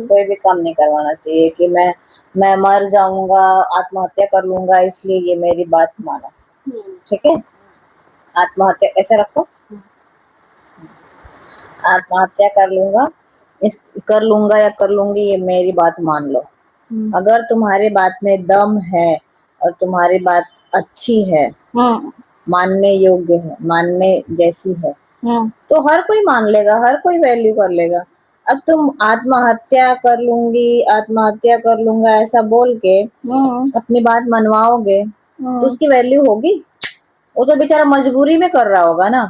कोई भी काम नहीं करवाना चाहिए कि मैं मर जाऊंगा, आत्महत्या कर लूंगा, इसलिए ये मेरी बात मानो। ठीक है, आत्महत्या ऐसे रखो, आत्महत्या कर लूंगा, इस कर लूंगा या कर लूंगी, ये मेरी बात मान लो। अगर तुम्हारी बात में दम है और तुम्हारी बात अच्छी है, मानने योग्य है, मानने जैसी है, तो हर कोई मान लेगा, हर कोई वैल्यू कर लेगा। अब तुम आत्महत्या कर लूंगी, आत्महत्या कर लूंगा ऐसा बोल के अपनी बात मनवाओगे तो उसकी वैल्यू होगी? वो तो बेचारा मजबूरी में कर रहा होगा ना,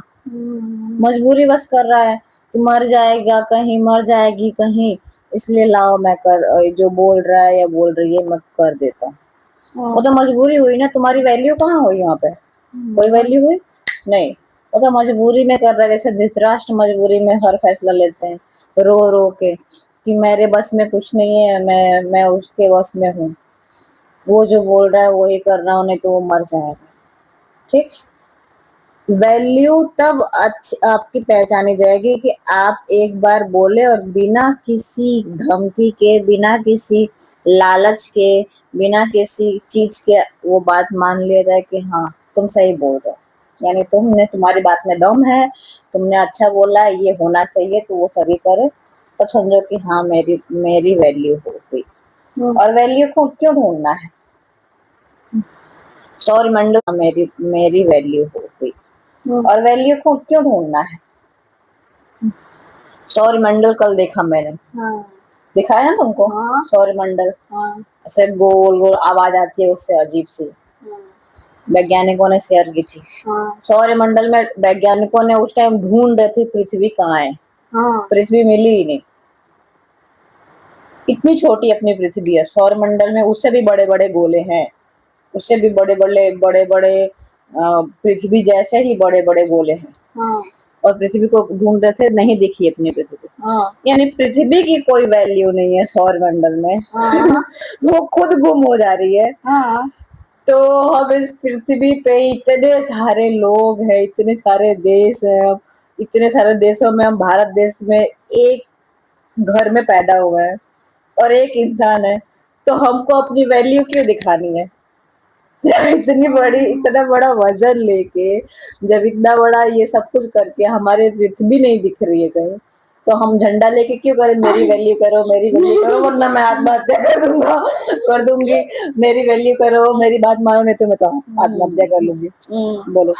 मजबूरी बस कर रहा है कि मर जाएगा कहीं, मर जाएगी कहीं, इसलिए लाओ मैं कर, जो बोल रहा है या बोल रही है मैं कर देता हूँ। वो तो मजबूरी हुई ना, तुम्हारी वैल्यू कहाँ हुई यहाँ पे? कोई वैल्यू हुई नहीं। वो तो मजबूरी में कर रहा है, जैसे धृतराष्ट्र मजबूरी में हर फैसला लेते हैं रो रो के कि मेरे बस में कुछ नहीं है, मैं उसके बस में हूँ, वो जो बोल रहा है वही कर रहा हूँ, नहीं तो वो मर जाएगा। ठीक, वैल्यू तब आपकी पहचानी जाएगी कि आप एक बार बोले और बिना किसी धमकी के, बिना किसी लालच के, बिना किसी चीज के वो बात मान लिया जाए कि हाँ तुम सही बोल रहे हो, यानी तुम्हारी बात में दम है, तुमने अच्छा बोला है, ये होना चाहिए, तो वो सभी करे, तब समझो कि हाँ मेरी वैल्यू हो गई। और वैल्यू को क्यों ढूंढना है? सौरमंडल मेरी वैल्यू हो गई। और वैल्यू को क्यों ढूंढना है? सौरमंडल कल देखा मैंने, दिखाया ना तुमको? सौरमंडल ऐसे गोल गोल आवाज आती है उससे, अजीब सी, वैज्ञानिकों ने शेयर की थी। सौरमंडल में वैज्ञानिकों ने उस टाइम ढूंढ रहे थे पृथ्वी कहाँ है, पृथ्वी मिली ही नहीं। इतनी छोटी अपनी पृथ्वी है, सौरमंडल में उससे भी बड़े बड़े गोले हैं, उससे भी बड़े बड़े पृथ्वी जैसे ही बड़े बड़े गोले हैं। और पृथ्वी को ढूंढ रहे थे, नहीं दिखी अपनी पृथ्वी। यानी पृथ्वी की कोई वैल्यू नहीं है सौरमंडल में। वो खुद गुम हो जा रही है। तो हम इस पृथ्वी पे इतने सारे लोग हैं, इतने सारे देश हैं, इतने सारे देशों में हम भारत देश में एक घर में पैदा हुए हैं और एक इंसान है, तो हमको अपनी वैल्यू क्यों दिखानी है? इतना बड़ा वजन लेके, जब इतना बड़ा ये सब कुछ करके हमारे पृथ्वी नहीं दिख रही है कहीं, तो हम झंडा लेके क्यों करें मेरी वैल्यू करो, मेरी वैल्यू करो, वरना मैं आत्महत्या कर दूंगी, मेरी वैल्यू करो, मेरी बात मानो, नहीं तो मैं तो आत्महत्या कर लूंगी। बोलो।